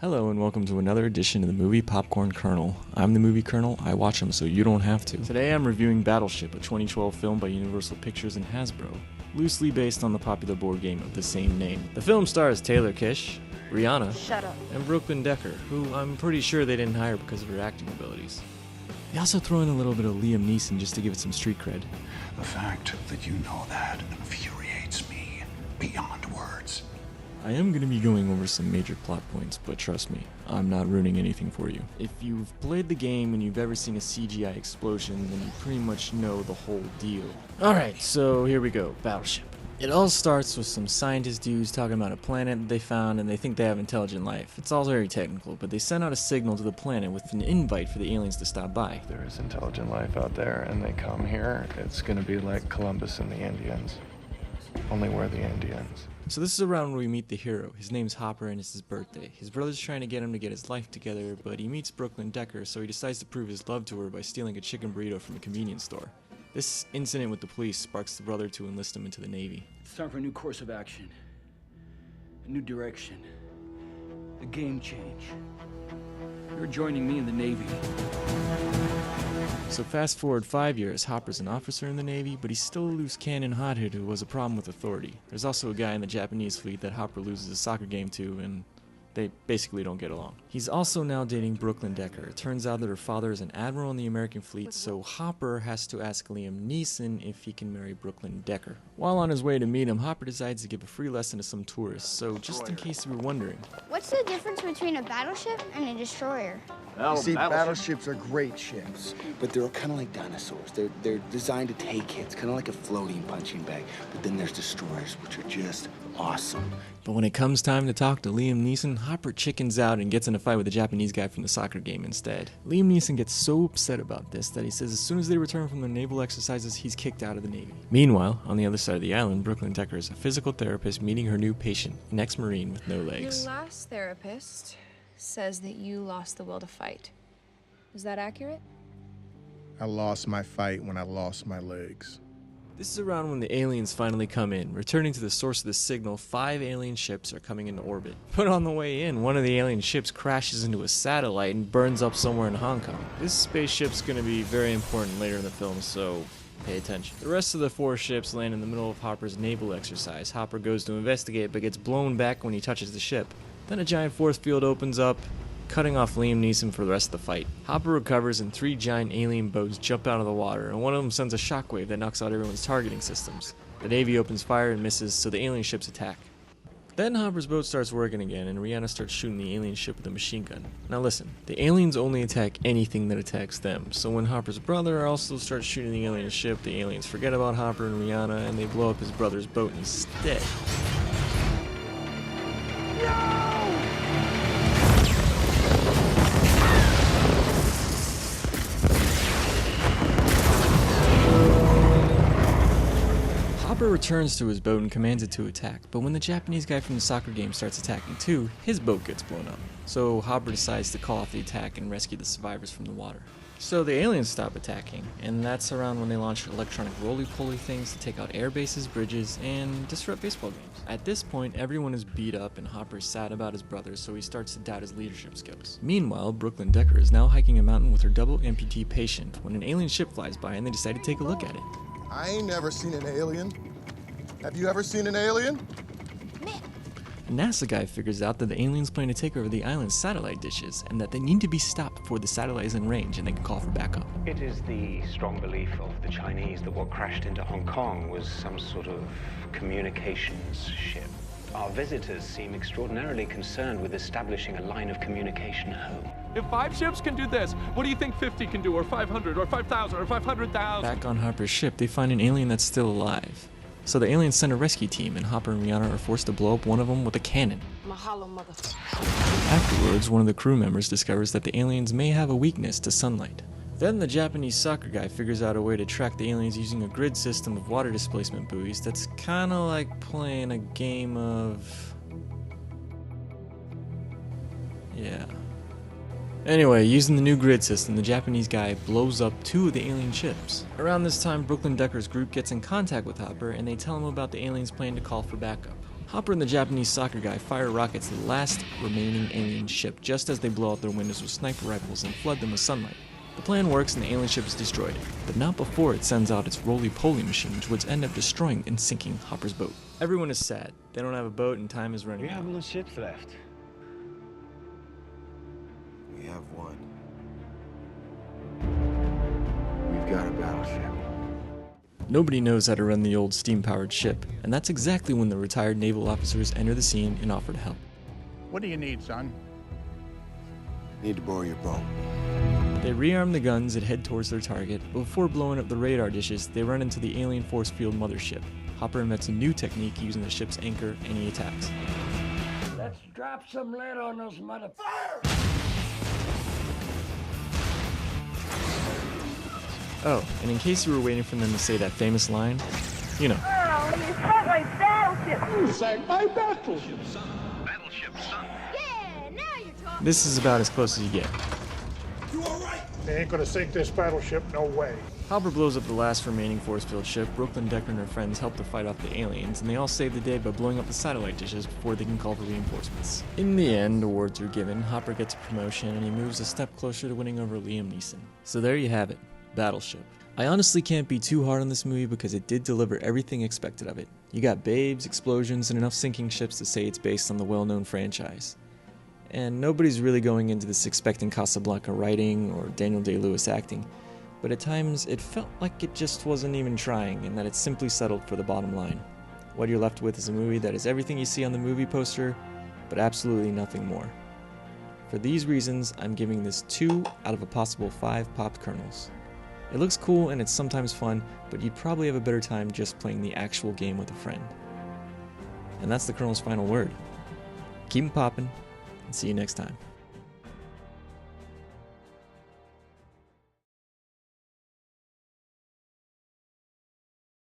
Hello and welcome to another edition of the Movie Popcorn Kernel. I'm the Movie Colonel, I watch them so you don't have to. Today I'm reviewing Battleship, a 2012 film by Universal Pictures and Hasbro, loosely based on the popular board game of the same name. The film stars Taylor Kish, Rihanna, Shut up. and Brooklyn Decker, who I'm pretty sure they didn't hire because of her acting abilities. They also throw in a little bit of Liam Neeson just to give it some street cred. The fact that you know that infuriates me beyond words. I am going to be going over some major plot points, but trust me, I'm not ruining anything for you. If you've played the game and you've ever seen a CGI explosion, then you pretty much know the whole deal. Alright, so here we go, Battleship. It all starts with some scientist dudes talking about a planet they found and they think they have intelligent life. It's all very technical, but they send out a signal to the planet with an invite for the aliens to stop by. If there is intelligent life out there and they come here, it's gonna be like Columbus and the Indians. Only we're the Indians. So this is around where we meet the hero. His name's Hopper and it's his birthday. His brother's trying to get him to get his life together, but he meets Brooklyn Decker, so he decides to prove his love to her by stealing a chicken burrito from a convenience store. This incident with the police sparks the brother to enlist him into the Navy. It's time for a new course of action. A new direction. A game change. You're joining me in the Navy. So fast forward 5 years, Hopper's an officer in the Navy, but he's still a loose cannon hothead who has a problem with authority. There's also a guy in the Japanese fleet that Hopper loses a soccer game to, and they basically don't get along. He's also now dating Brooklyn Decker. It turns out that her father is an admiral in the American fleet, so Hopper has to ask Liam Neeson if he can marry Brooklyn Decker. While on his way to meet him, Hopper decides to give a free lesson to some tourists, so just in case you were wondering. What's the difference between a battleship and a destroyer? You see, battleships are great ships, but they're kind of like dinosaurs. They're designed to take hits, kind of like a floating punching bag. But then there's destroyers, which are just awesome. But when it comes time to talk to Liam Neeson, Hopper chickens out and gets in a fight with the Japanese guy from the soccer game instead. Liam Neeson gets so upset about this that he says as soon as they return from their naval exercises, he's kicked out of the Navy. Meanwhile, on the other side of the island, Brooklyn Decker is a physical therapist meeting her new patient, an ex-Marine with no legs. Your last therapist says that you lost the will to fight. Is that accurate? I lost my fight when I lost my legs. This is around when the aliens finally come in. Returning to the source of the signal, 5 alien ships are coming into orbit. But on the way in, one of the alien ships crashes into a satellite and burns up somewhere in Hong Kong. This spaceship's going to be very important later in the film, so pay attention. The rest of the 4 ships land in the middle of Hopper's naval exercise. Hopper goes to investigate but gets blown back when he touches the ship. Then a giant force field opens up, cutting off Liam Neeson for the rest of the fight. Hopper recovers and 3 giant alien boats jump out of the water, and one of them sends a shockwave that knocks out everyone's targeting systems. The Navy opens fire and misses, so the alien ships attack. Then Hopper's boat starts working again, and Rihanna starts shooting the alien ship with a machine gun. Now listen, the aliens only attack anything that attacks them, so when Hopper's brother also starts shooting the alien ship, the aliens forget about Hopper and Rihanna, and they blow up his brother's boat instead. Hopper returns to his boat and commands it to attack, but when the Japanese guy from the soccer game starts attacking too, his boat gets blown up. So Hopper decides to call off the attack and rescue the survivors from the water. So the aliens stop attacking, and that's around when they launch electronic roly-poly things to take out air bases, bridges, and disrupt baseball games. At this point, everyone is beat up and Hopper is sad about his brother, so he starts to doubt his leadership skills. Meanwhile, Brooklyn Decker is now hiking a mountain with her double amputee patient when an alien ship flies by and they decide to take a look at it. I ain't never seen an alien. Have you ever seen an alien? A NASA guy figures out that the aliens plan to take over the island's satellite dishes and that they need to be stopped before the satellite is in range and they can call for backup. It is the strong belief of the Chinese that what crashed into Hong Kong was some sort of communications ship. Our visitors seem extraordinarily concerned with establishing a line of communication home. If 5 ships can do this, what do you think 50 can do, or 500, or 5,000, or 500,000? Back on Hopper's ship, they find an alien that's still alive. So the aliens send a rescue team, and Hopper and Rihanna are forced to blow up one of them with a cannon. Mahalo, motherfucker. Afterwards, one of the crew members discovers that the aliens may have a weakness to sunlight. Then the Japanese soccer guy figures out a way to track the aliens using a grid system of water displacement buoys that's kinda like playing a game of... yeah. Anyway, using the new grid system, the Japanese guy blows up 2 of the alien ships. Around this time, Brooklyn Decker's group gets in contact with Hopper, and they tell him about the aliens' plan to call for backup. Hopper and the Japanese soccer guy fire rockets at the last remaining alien ship just as they blow out their windows with sniper rifles and flood them with sunlight. The plan works and the alien ship is destroyed, but not before it sends out its roly-poly machine, which would end up destroying and sinking Hopper's boat. Everyone is sad. They don't have a boat and time is running out. We have no ships left. We have one. We've got a battleship. Nobody knows how to run the old steam-powered ship, and that's exactly when the retired naval officers enter the scene and offer to help. What do you need, son? Need to borrow your boat. They rearm the guns and head towards their target, but before blowing up the radar dishes, they run into the alien force field mothership. Hopper invents a new technique using the ship's anchor, and he attacks. Let's drop some lead on those motherfuckers! Oh, and in case you were waiting for them to say that famous line, you know. Oh, you sank my battleship! You sank my battleship! Battleship, son. Yeah, now you're talking! This is about as close as you get. You alright? They ain't gonna sink this battleship, no way. Hopper blows up the last remaining force field ship. Brooklyn Decker and her friends help to fight off the aliens, and they all save the day by blowing up the satellite dishes before they can call for reinforcements. In the end, awards are given, Hopper gets a promotion, and he moves a step closer to winning over Liam Neeson. So there you have it. Battleship. I honestly can't be too hard on this movie because it did deliver everything expected of it. You got babes, explosions, and enough sinking ships to say it's based on the well-known franchise. And nobody's really going into this expecting Casablanca writing or Daniel Day-Lewis acting, but at times it felt like it just wasn't even trying and that it simply settled for the bottom line. What you're left with is a movie that is everything you see on the movie poster, but absolutely nothing more. For these reasons, I'm giving this 2 out of a possible 5 popped kernels. It looks cool and it's sometimes fun, but you'd probably have a better time just playing the actual game with a friend. And that's the Colonel's final word. Keep 'em poppin', and see you next time.